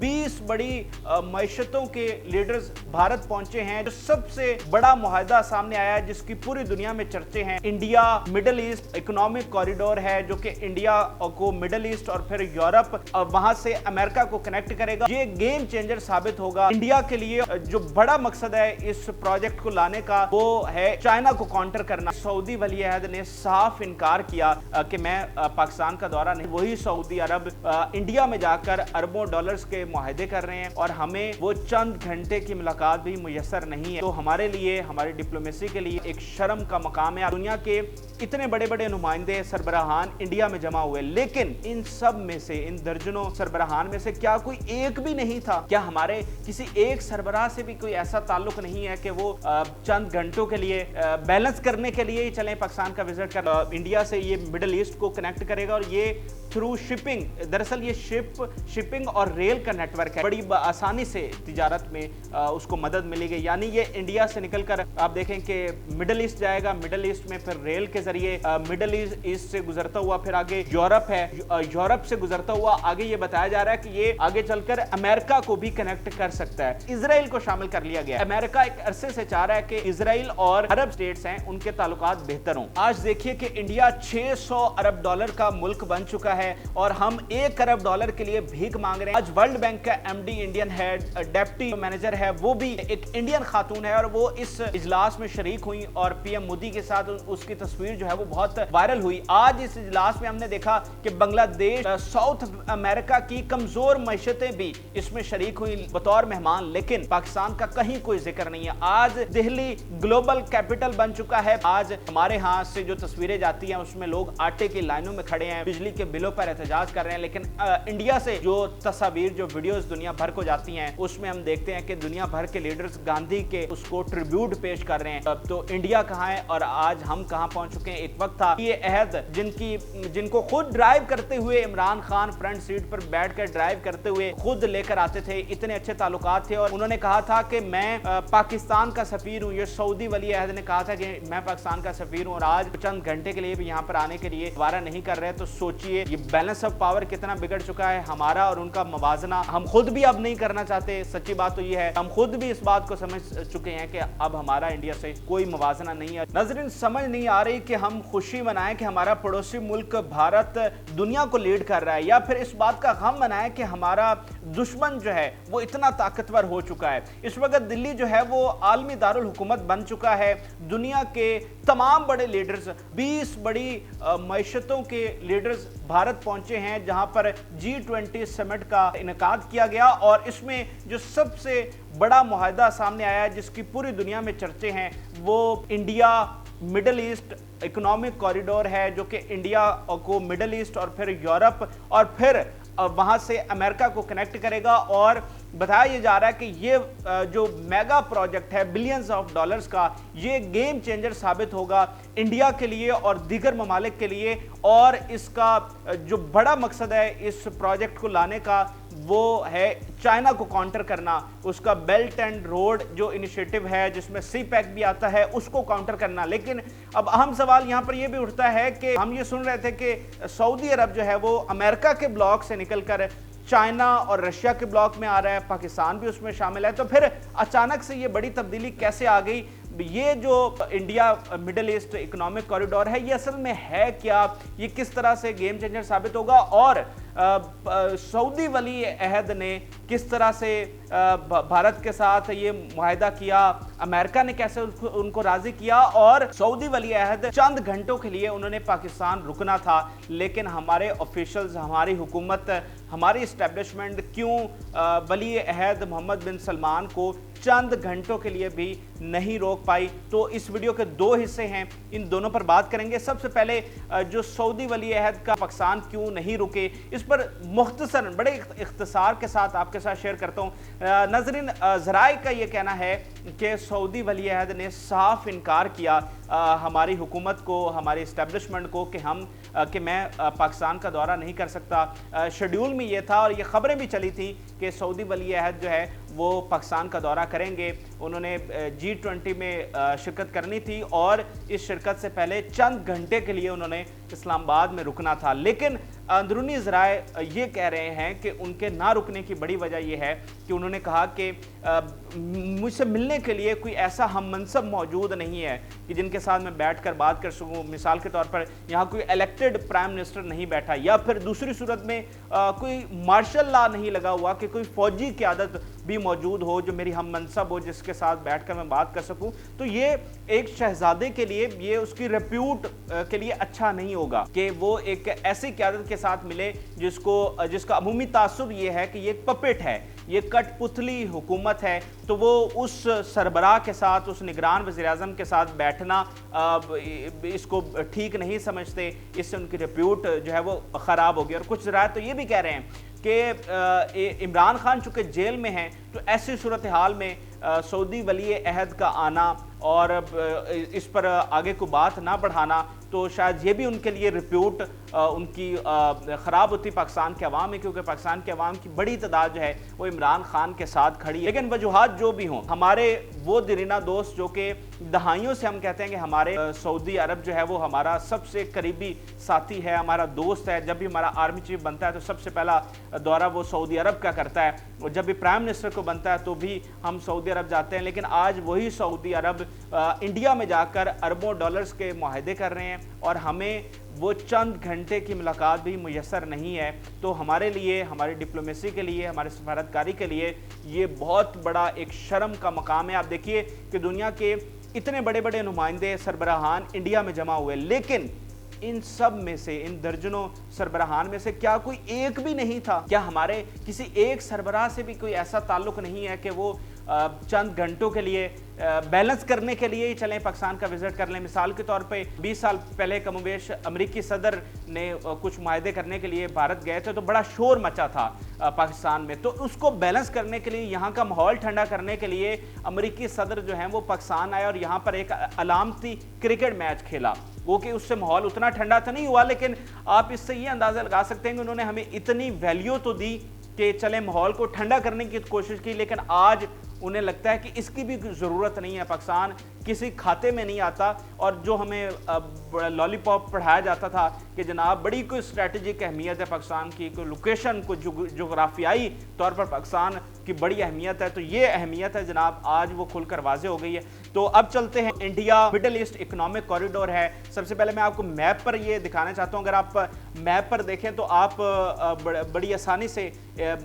20 बड़ी मईशतों के लीडर्स भारत पहुंचे हैं। जो सबसे बड़ा मुआहदा सामने आया है जिसकी पूरी दुनिया में चर्चे हैं, India middle east economic corridor है, जो कि इंडिया को मिडिल ईस्ट और फिर यूरोप वहां से अमेरिका को कनेक्ट करेगा। ये गेम चेंजर साबित होगा इंडिया के लिए। जो बड़ा मकसद है इस प्रोजेक्ट को लाने का वो है चाइना को काउंटर करना। सऊदी वली अहद ने साफ इनकार किया कि मैं पाकिस्तान का दौरा नहीं। वही सऊदी अरब इंडिया में जाकर अरबों डॉलर्स के मुआहदे कर रहे हैं और हमें वो चंद घंटे की मुलाकात भी मुयसर नहीं है। तो हमारे लिए, हमारी डिप्लोमेसी के लिए एक शर्म का मकाम है। दुनिया के इतने बड़े बड़े नुमाइंदे सरबराहान इंडिया में जमा हुए, लेकिन इन सब में से, इन दर्जनों सरबराहान में से क्या कोई एक भी नहीं था? क्या हमारे किसी एक सरबराह से भी कोई ऐसा ताल्लुक नहीं है कि वो चंद घंटों के लिए बैलेंस करने के लिए ही चलें पाकिस्तान का विजिट कर? इंडिया से ये मिडिल ईस्ट को कनेक्ट करेगा और ये थ्रू शिपिंग, दरअसल ये शिपिंग और रेल का नेटवर्क है। बड़ी आसानी से तिजारत में उसको मदद मिलेगी। यानी ये इंडिया से निकलकर आप देखें कि मिडिल ईस्ट जाएगा, मिडिल ईस्ट में फिर रेल के जरिए मिडिल ईस्ट से गुजरता हुआ फिर आगे यूरोप है, यूरोप से गुजरता हुआ आगे ये बताया जा रहा है कि ये आगे चलकर अमेरिका को भी कनेक्ट कर सकता है। इजराइल को शामिल कर लिया गया। अमेरिका एक अरसे से चाह रहा है कि इजराइल और अरब स्टेट्स हैं उनके ताल्लुकात बेहतर हों। आज देखिए कि इंडिया 600 अरब डॉलर का मुल्क बन चुका है और हम 1 अरब डॉलर के लिए भीख मांग रहे हैं। आज वर्ल्ड बैंक का MD Indian head, deputy manager है, वो भी एक इंडियन खातून है और वो इस इजलास में शरीक हुई और पीएम मोदी के साथ उसकी तस्वीर जो है वो बहुत वायरल हुई। आज इस इजलास में हमने देखा कि बांग्लादेश, साउथ अमेरिका की कमजोर मईशतें भी इसमें शरीक हुई बतौर मेहमान, लेकिन पाकिस्तान का कहीं कोई जिक्र नहीं है। आज दिल्ली ग्लोबल कैपिटल बन चुका है। आज हमारे हाथ से जो तस्वीरें जाती हैं उसमें लोग आटे की लाइनों में खड़े हैं, बिजली के बिलों पर एहतजाज कर रहे हैं, लेकिन इंडिया से जो तस्वीर, जो वीडियोस दुनिया भर को जाती हैं उसमें हम देखते हैं कि दुनिया भर के लीडर्स गांधी के उसको ट्रिब्यूट पेश कर रहे हैं। तो इंडिया कहां है और आज हम कहां पहुंच चुके हैं? एक वक्त था ये अहद जिनको खुद ड्राइव करते हुए इमरान खान फ्रंट सीट पर बैठकर ड्राइव करते हुए खुद लेकर आते थे, इतने अच्छे ताल्लुकात थे और उन्होंने कहा था कि मैं पाकिस्तान का सफीर हूं। ये सऊदी वली अहद ने कहा था कि मैं पाकिस्तान का सफीर हूं और आज चंद घंटे के लिए भी यहां पर आने के लिए वारा नहीं कर रहे। तो सोचिए ये बैलेंस ऑफ पावर कितना बिगड़ चुका है। हमारा और उनका मवाजना हम खुद भी अब नहीं करना चाहते। सच्ची बात तो ये है, हम खुद भी इस बात को समझ चुके हैं कि अब हमारा इंडिया से कोई मवाजना नहीं है। नाज़रीन, समझ नहीं आ रही कि हम खुशी मनाएं कि हमारा पड़ोसी मुल्क भारत दुनिया को लीड कर रहा है, या फिर इस बात का गम मनाएं कि हमारा दुश्मन जो है वो इतना ताकतवर हो चुका है। इस वक्त दिल्ली जो है वो आलमी दारुल हुकूमत बन चुका है। दुनिया के तमाम बड़े लीडर्स, 20 बड़ी मईशतों के लीडर्स भारत पहुंचे हैं, जहां पर G20 समिट का इनेकाद किया गया और इसमें जो सबसे बड़ा मुआहदा सामने आया है जिसकी पूरी दुनिया में चर्चे हैं, वो India middle east economic corridor है, जो कि इंडिया को मिडिल ईस्ट और फिर यूरोप और फिर वहां से अमेरिका को कनेक्ट करेगा। और बताया ये जा रहा है कि ये जो मेगा प्रोजेक्ट है बिलियंस ऑफ डॉलर्स का, ये गेम चेंजर साबित होगा इंडिया के लिए और दीगर ममालिक के लिए। और इसका जो बड़ा मकसद है इस प्रोजेक्ट को लाने का वो है चाइना को काउंटर करना। उसका बेल्ट एंड रोड जो इनिशिएटिव है जिसमें CPEC भी आता है, उसको काउंटर करना। लेकिन अब अहम सवाल यहाँ पर यह भी उठता है कि हम ये सुन रहे थे कि सऊदी अरब जो है वो अमेरिका के ब्लॉक से निकलकर चाइना और रशिया के ब्लॉक में आ रहा है, पाकिस्तान भी उसमें शामिल है। तो फिर अचानक से ये बड़ी तब्दीली कैसे आ गई? ये जो India middle east economic corridor है, ये असल में है क्या? ये किस तरह से गेम चेंजर साबित होगा? और सऊदी वली अहद ने किस तरह से भारत के साथ ये मुआहदा किया, अमेरिका ने कैसे उनको राजी किया? और सऊदी वली अहद चंद घंटों के लिए उन्होंने पाकिस्तान रुकना था, लेकिन हमारे ऑफिशियल्स, हमारी हुकूमत, हमारी इस्टेब्लिशमेंट क्यों वली अहद मोहम्मद बिन सलमान को चंद घंटों के लिए भी नहीं रोक पाई? तो इस वीडियो के 2 हिस्से हैं, इन दोनों पर बात करेंगे। सबसे पहले जो सऊदी वली अहद का पाकिस्तान क्यों नहीं रुके, इस पर मुख्तसरन बड़े इख्तिसार के साथ आपके साथ शेयर करता हूँ। नाज़रीन, ज़राए का ये कहना है कि सऊदी वली अहद ने साफ इनकार किया हमारी हुकूमत को, हमारी इस्टेब्लिशमेंट को कि मैं पाकिस्तान का दौरा नहीं कर सकता। शेड्यूल में ये था और ये खबरें भी चली थी कि सऊदी वली अहद जो है वो पाकिस्तान का दौरा करेंगे। उन्होंने G20 में शिरकत करनी थी और इस शिरकत से पहले चंद घंटे के लिए उन्होंने اسلام آباد میں رکنا تھا، لیکن اندرونی ذرائع یہ کہہ رہے ہیں کہ ان کے نہ رکنے کی بڑی وجہ یہ ہے کہ انہوں نے کہا کہ مجھ سے ملنے کے لیے کوئی ایسا ہم منصب موجود نہیں ہے کہ جن کے ساتھ میں بیٹھ کر بات کر سکوں. مثال کے طور پر یہاں کوئی الیکٹڈ پرائم منسٹر نہیں بیٹھا، یا پھر دوسری صورت میں کوئی مارشل لا نہیں لگا ہوا کہ کوئی فوجی قیادت بھی موجود ہو جو میری ہم منصب ہو، جس کے ساتھ بیٹھ کر میں بات کر سکوں. تو یہ ایک شہزادے کے لیے، یہ اس کی ریپیوٹ کے لیے اچھا نہیں ہوگا کہ وہ ایک ایسی قیادت کے ساتھ ملے جس کا عمومی تاثر یہ ہے کہ یہ ایک پپٹ ہے، یہ کٹ پتلی حکومت ہے. تو وہ اس سربراہ کے ساتھ، اس نگران وزیر اعظم کے ساتھ بیٹھنا اس کو ٹھیک نہیں سمجھتے. اس سے ان کی ریپیوٹ جو ہے وہ خراب ہوگی. اور کچھ ذرائع تو یہ بھی کہہ رہے ہیں کہ عمران خان چونکہ جیل میں ہیں تو ایسی صورتحال میں سعودی ولی عہد کا آنا اور اس پر آگے کو بات نہ بڑھانا تو شاید یہ بھی ان کے لیے ریپیوٹ ان کی خراب ہوتی پاکستان کے عوام میں، کیونکہ پاکستان کے عوام کی بڑی تعداد جو ہے وہ عمران خان کے ساتھ کھڑی ہے. لیکن وجوہات جو بھی ہوں، ہمارے وہ دیرینہ دوست جو کہ دہائیوں سے ہم کہتے ہیں کہ ہمارے سعودی عرب جو ہے وہ ہمارا سب سے قریبی ساتھی ہے، ہمارا دوست ہے. جب بھی ہمارا آرمی چیف بنتا ہے تو سب سے پہلا دورہ وہ سعودی عرب کا کرتا ہے، اور جب بھی پرائم منسٹر کو بنتا ہے تو بھی ہم سعودی عرب جاتے ہیں. لیکن آج وہی سعودی عرب انڈیا میں جا کر اربوں ڈالرز کے معاہدے کر رہے ہیں اور ہمیں وہ چند گھنٹے کی ملاقات بھی میسر نہیں ہے. تو ہمارے لیے، ہماری ڈپلومیسی کے لیے، ہمارے سفارتکاری کے لیے یہ بہت بڑا ایک شرم کا مقام ہے. آپ دیکھیے کہ دنیا کے اتنے بڑے بڑے نمائندے، سربراہان انڈیا میں جمع ہوئے، لیکن ان سب میں سے، ان درجنوں سربراہان میں سے کیا کوئی ایک بھی نہیں تھا؟ کیا ہمارے کسی ایک سربراہ سے بھی کوئی ایسا تعلق نہیں ہے کہ وہ چند گھنٹوں کے لیے بیلنس کرنے کے لیے ہی چلیں پاکستان کا وزٹ کر لیں؟ مثال کے طور پہ 20 سال پہلے کم و بیش امریکی صدر نے کچھ معاہدے کرنے کے لیے بھارت گئے تھے تو بڑا شور مچا تھا پاکستان میں. تو اس کو بیلنس کرنے کے لیے، یہاں کا ماحول ٹھنڈا کرنے کے لیے امریکی صدر جو ہیں وہ پاکستان آئے اور یہاں پر ایک علامتی کرکٹ میچ کھیلا. وہ کہ اس سے ماحول اتنا ٹھنڈا تو نہیں ہوا، لیکن آپ اس سے یہ اندازہ لگا سکتے ہیں کہ انہوں نے ہمیں اتنی ویلیو تو دی کہ چلیں ماحول کو ٹھنڈا کرنے کی کوشش کی، لیکن آج انہیں لگتا ہے کہ اس کی بھی ضرورت نہیں ہے. پاکستان کسی کھاتے میں نہیں آتا. اور جو ہمیں لالی پاپ پڑھایا جاتا تھا کہ جناب بڑی کوئی اسٹریٹجک اہمیت ہے پاکستان کی، کوئی لوکیشن، کوئی جغرافیائی طور پر پاکستان کی بڑی اہمیت ہے، تو یہ اہمیت ہے جناب آج وہ کھل کر واضح ہو گئی ہے. تو اب چلتے ہیں India Middle East economic corridor ہے. سب سے پہلے میں آپ کو میپ پر یہ دکھانا چاہتا ہوں. اگر آپ میپ پر دیکھیں تو آپ بڑی آسانی سے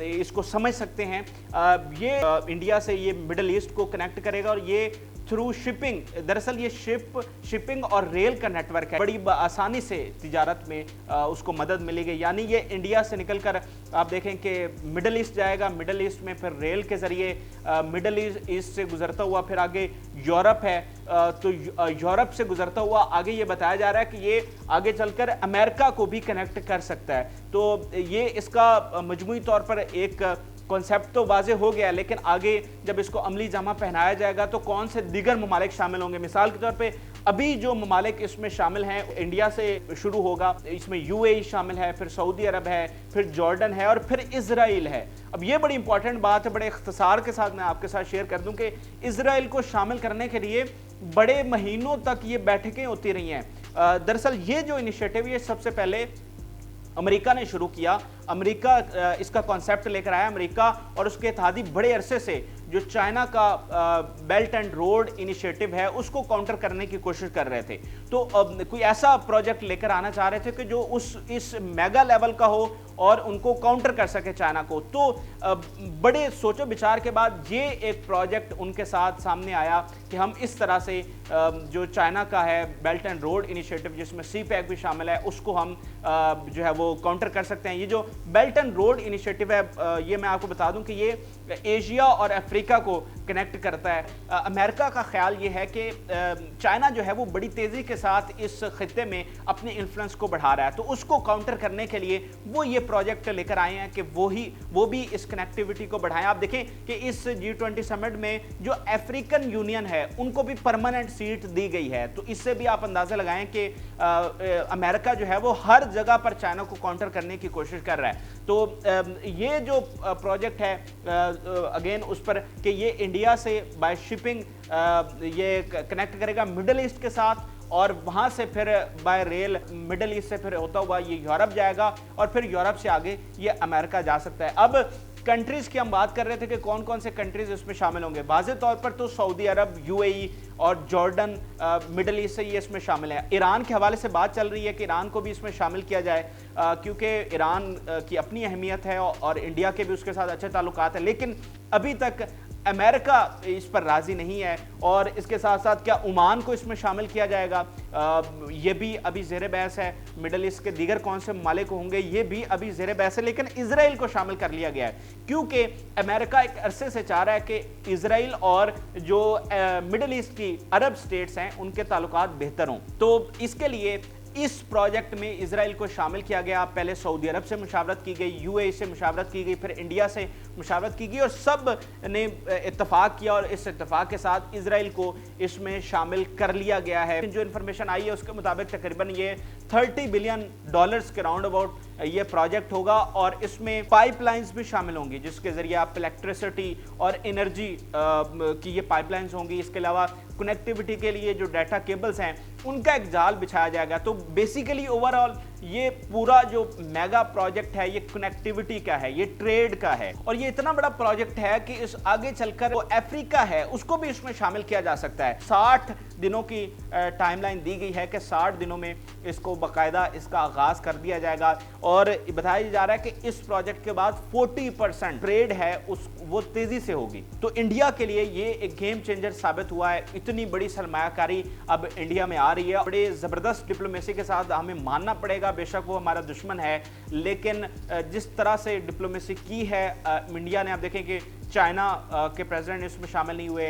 اس کو سمجھ سکتے ہیں. یہ انڈیا سے یہ مڈل ایسٹ کو کنیکٹ کرے گا، اور یہ تھرو شپنگ، دراصل یہ شپنگ اور ریل کا نیٹ ورک ہے. بڑی آسانی سے تجارت میں اس کو مدد ملے گی. یعنی یہ انڈیا سے نکل کر آپ دیکھیں کہ مڈل ایسٹ جائے گا، مڈل ایسٹ میں پھر ریل کے ذریعے مڈل ایسٹ سے گزرتا ہوا پھر آگے یورپ ہے، تو یورپ سے گزرتا ہوا آگے یہ بتایا جا رہا ہے کہ یہ آگے چل کر امریکہ کو بھی کنیکٹ کر سکتا ہے. تو یہ اس کا مجموعی طور پر ایک کنسیپٹ تو واضح ہو گیا ہے، لیکن آگے جب اس کو عملی جامہ پہنایا جائے گا تو کون سے دیگر ممالک شامل ہوں گے؟ مثال کے طور پہ ابھی جو ممالک اس میں شامل ہیں، انڈیا سے شروع ہوگا، اس میں یو اے ای شامل ہے، پھر سعودی عرب ہے، پھر جارڈن ہے، اور پھر اسرائیل ہے. اب یہ بڑی امپورٹنٹ بات ہے، بڑے اختصار کے ساتھ میں آپ کے ساتھ شیئر کر دوں کہ اسرائیل کو شامل کرنے کے لیے بڑے مہینوں تک یہ بیٹھکیں ہوتی رہی ہیں. دراصل یہ جو انیشیٹو یہ سب سے پہلے امریکہ نے شروع کیا. امریکہ اس کا کانسیپٹ لے کر آیا. امریکہ اور اس کے اتحادی بڑے عرصے سے جو چائنا کا بیلٹ اینڈ روڈ انیشیٹو ہے اس کو کاؤنٹر کرنے کی کوشش کر رہے تھے. تو کوئی ایسا پروجیکٹ لے کر آنا چاہ رہے تھے کہ جو اس میگا لیول کا ہو اور ان کو کاؤنٹر کر سکے چائنا کو. تو بڑے سوچ و بچار کے بعد یہ ایک پروجیکٹ ان کے ساتھ سامنے آیا کہ ہم اس طرح سے جو چائنا کا ہے بیلٹ اینڈ روڈ انیشیٹو جس میں سی پیک بھی شامل ہے اس کو ہم جو ہے وہ کاؤنٹر کر سکتے ہیں. یہ جو بیلٹ اینڈ روڈ انیشیٹو ہے یہ میں آپ کو بتا دوں کہ یہ ایشیا اور افریقہ کو کنیکٹ کرتا ہے. امریکہ کا خیال یہ ہے کہ چائنا جو ہے وہ بڑی تیزی کے ساتھ اس خطے میں اپنے انفلوئنس کو بڑھا رہا ہے, تو اس کو کاؤنٹر کرنے کے لیے وہ یہ پروجیکٹ لے کر آئے ہیں کہ وہ بھی اس کنیکٹیوٹی کو بڑھائیں. آپ دیکھیں کہ اس G20 سمٹ میں جو افریقن یونین ہے ان کو بھی پرماننٹ سیٹ دی گئی ہے, تو اس سے بھی آپ اندازہ لگائیں کہ امریکہ جو ہے وہ ہر جگہ پر چائنا کو کاؤنٹر کرنے کی کوشش کر رہا ہے. تو یہ جو پروجیکٹ ہے اگین اس پر کہ یہ انڈیا سے بائی شپنگ یہ کنیکٹ کرے گا مڈل ایسٹ کے ساتھ, اور वहां से फिर बाय रेल मिडिल ईस्ट से फिर होता हुआ ये यूरोप जाएगा और फिर यूरोप से आगे ये अमेरिका जा सकता है। अब कंट्रीज की हम बात कर रहे थे कि कौन कौन से कंट्रीज इसमें शामिल होंगे। वाज़ेह तौर पर तो सऊदी अरब, यूएई और जॉर्डन मिडिल ईस्ट से ये इसमें शामिल है। ईरान के हवाले से बात चल रही है कि ईरान को भी इसमें शामिल किया जाए, क्योंकि ईरान की अपनी अहमियत है और इंडिया के भी उसके साथ अच्छे ताल्लुकात हैं, लेकिन अभी तक अमेरिका इस पर राज़ी नहीं है। और इसके साथ साथ क्या ओमान को इसमें शामिल किया जाएगा, ये भी अभी ज़ेर बहस है। मिडल ईस्ट के दीगर कौन से ममालिक होंगे ये भी अभी ज़ेर बहस है, लेकिन इजराइल को शामिल कर लिया गया है क्योंकि अमेरिका एक अरसे से चाह रहा है कि इजराइल और जो मिडल ईस्ट की अरब स्टेट्स हैं उनके ताल्लुकात बेहतर हों। तो इसके लिए इस प्रोजेक्ट में इजराइल को शामिल किया गया। पहले सऊदी अरब से मुशावरत की गई, यूएई से मुशावरत की गई, फिर इंडिया से मुशावरत की गई और सब ने इत्तफाक किया और इस इत्तफाक के साथ इजराइल को इसमें शामिल कर लिया गया है। जो इन्फॉर्मेशन आई है उसके मुताबिक तकरीबन ये $30 बिलियन के राउंड अबाउट ये प्रोजेक्ट होगा और इसमें पाइपलाइंस भी शामिल होंगी जिसके जरिए आप इलेक्ट्रिसिटी और एनर्जी की ये पाइपलाइंस होंगी। इसके अलावा कनेक्टिविटी के लिए जो डाटा केबल्स हैं उनका एक जाल बिछाया जाएगा। तो बेसिकली ओवरऑल ये पूरा जो मेगा प्रोजेक्ट है ये कनेक्टिविटी का है, ये ट्रेड का है और ये इतना बड़ा प्रोजेक्ट है कि इस आगे चलकर वो अफ्रीका है उसको भी इसमें शामिल किया जा सकता है। 60 दिनों की टाइमलाइन दी गई है कि 60 दिनों में इसको बाकायदा इसका आगाज कर दिया जाएगा और बताया जा रहा है कि इस प्रोजेक्ट के बाद 40% ट्रेड है वो तेजी से होगी। तो इंडिया के लिए ये एक गेम चेंजर साबित हुआ है। इतनी बड़ी सरमायाकारी अब इंडिया में आ रही है, बड़े जबरदस्त डिप्लोमेसी के साथ हमें मानना पड़ेगा, बेशक वो हमारा दुश्मन है, लेकिन जिस तरह से डिप्लोमेसी की है इंडिया ने, आप देखें कि चाइना के प्रेसिडेंट इसमें शामिल नहीं हुए,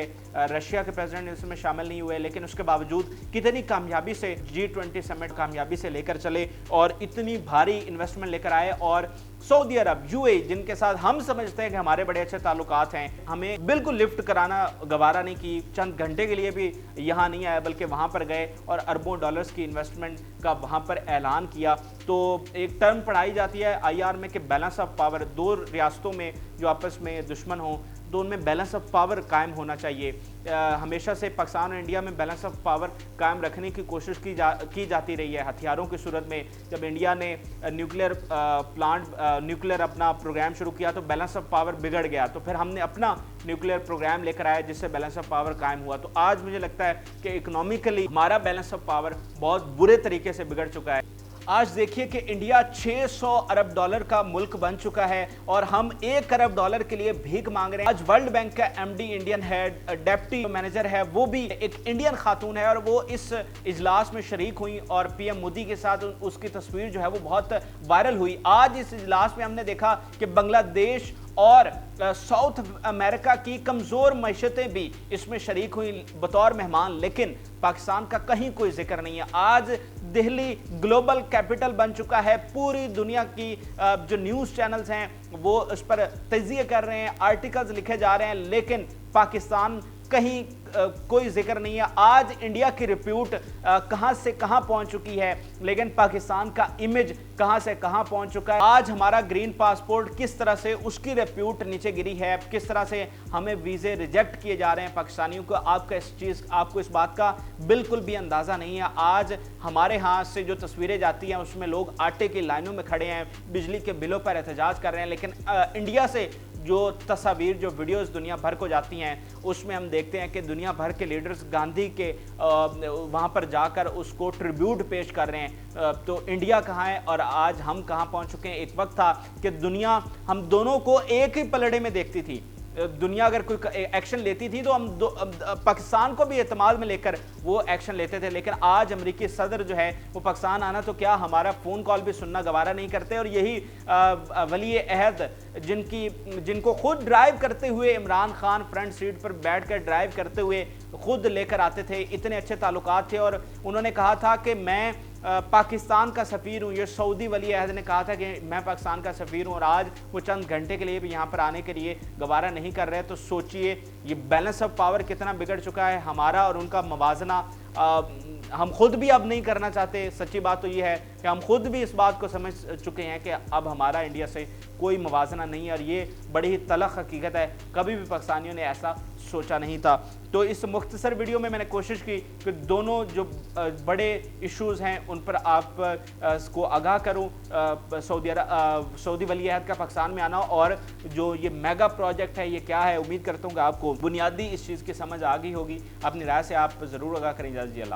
रशिया के प्रेसिडेंट इसमें शामिल नहीं हुए, लेकिन उसके बावजूद कितनी कामयाबी से G20 समिट कामयाबी से लेकर चले और इतनी भारी इन्वेस्टमेंट लेकर आए। और सऊदी अरब, यूएई जिनके साथ हम समझते हैं कि हमारे बड़े अच्छे ताल्लुकात हैं, हमें बिल्कुल लिफ्ट कराना गवारा नहीं की, चंद घंटे के लिए भी यहाँ नहीं आए बल्कि वहाँ पर गए और अरबों डॉलर्स की इन्वेस्टमेंट का वहाँ पर ऐलान किया। तो एक टर्म पढ़ाई जाती है IR में कि बैलेंस ऑफ पावर, दो रियासतों में जो आपस में दुश्मन हो तो उनमें बैलेंस ऑफ पावर कायम होना चाहिए। हमेशा से पाकिस्तान और इंडिया में बैलेंस ऑफ पावर कायम रखने की कोशिश की जाती रही है। हथियारों की सूरत में जब इंडिया ने न्यूक्लियर अपना प्रोग्राम शुरू किया तो बैलेंस ऑफ पावर बिगड़ गया, तो फिर हमने अपना न्यूक्लियर प्रोग्राम लेकर आया जिससे बैलेंस ऑफ पावर कायम हुआ। तो आज मुझे लगता है कि इकोनॉमिकली हमारा बैलेंस ऑफ पावर बहुत बुरे तरीके से बिगड़ चुका है। आज देखिए कि इंडिया $600 अरब का मुल्क बन चुका है और हम $1 अरब के लिए भीख मांग रहे हैं। आज वर्ल्ड बैंक का MD Indian head, deputy manager है, वो भी एक इंडियन खातून है और वो इस इजलास में शरीक हुई और PM मोदी के साथ उसकी तस्वीर जो है वो बहुत वायरल हुई। आज इस इजलास में हमने देखा कि बांग्लादेश और साउथ अमेरिका की कमज़ोर मईशतें भी इसमें शरीक हुई बतौर मेहमान, लेकिन पाकिस्तान का कहीं कोई जिक्र नहीं है। आज दिल्ली ग्लोबल कैपिटल बन चुका है, पूरी दुनिया की जो न्यूज़ चैनल्स हैं वो उस पर तजिए कर रहे हैं, आर्टिकल्स लिखे जा रहे हैं, लेकिन पाकिस्तान कहीं कोई जिक्र नहीं है। आज इंडिया की रिप्यूट कहां से कहां पहुंच चुकी है, लेकिन पाकिस्तान का इमेज कहां से कहां पहुंच चुका है। आज हमारा ग्रीन पासपोर्ट किस तरह से उसकी रिप्यूट नीचे गिरी है, किस तरह से हमें वीज़े रिजेक्ट किए जा रहे हैं पाकिस्तानियों को, आपको इस बात का बिल्कुल भी अंदाज़ा नहीं है। आज हमारे हाथ से जो तस्वीरें जाती हैं उसमें लोग आटे की लाइनों में खड़े हैं, बिजली के बिलों पर एहतजाज कर रहे हैं, लेकिन इंडिया से जो तस्वीर, जो वीडियोस दुनिया भर को जाती हैं उसमें हम देखते हैं कि दुनिया भर के लीडर्स गांधी के वहाँ पर जाकर उसको ट्रिब्यूट पेश कर रहे हैं। तो इंडिया कहाँ है और आज हम कहाँ पहुँच चुके हैं। एक वक्त था कि दुनिया हम दोनों को एक ही पलड़े में देखती थी। दुनिया अगर कोई एक्शन लेती थी तो हम पाकिस्तान को भी एतमाद में लेकर वो एक्शन लेते थे, लेकिन आज अमेरिकी सदर जो है वो पाकिस्तान आना तो क्या हमारा फ़ोन कॉल भी सुनना गवारा नहीं करते। और यही वली अहद जिनको खुद ड्राइव करते हुए इमरान खान फ्रंट सीट पर बैठकर ड्राइव करते हुए खुद लेकर आते थे, इतने अच्छे ताल्लुकात थे और उन्होंने कहा था कि मैं पाकिस्तान का सफ़ीर हूँ। ये सऊदी वली अहद ने कहा था कि मैं पाकिस्तान का सफ़ीर हूँ और आज वो चंद घंटे के लिए भी यहाँ पर आने के लिए गवारा नहीं कर रहे। तो सोचिए ये बैलेंस ऑफ पावर कितना बिगड़ चुका है, हमारा और उनका मवाजना हम खुद भी अब नहीं करना चाहते। सच्ची बात तो ये है कि हम खुद भी इस बात को समझ चुके हैं कि अब हमारा इंडिया से कोई मुवाजना नहीं है, और ये बड़ी ही तलख हकीकत है। कभी भी पाकिस्तानियों ने ऐसा सोचा नहीं था। तो इस मुख्तसर वीडियो में मैंने कोशिश की कि दोनों जो बड़े इश्यूज़ हैं उन पर आप को आगाह करूं। सऊदी वली अहद का पाकिस्तान में आना और जो ये मेगा प्रोजेक्ट है ये क्या है, उम्मीद करता हूँ कि आपको बुनियादी इस चीज़ की समझ आ गई होगी। अपनी राय से आप ज़रूर आगाह करें। इजाज़त दीजिए।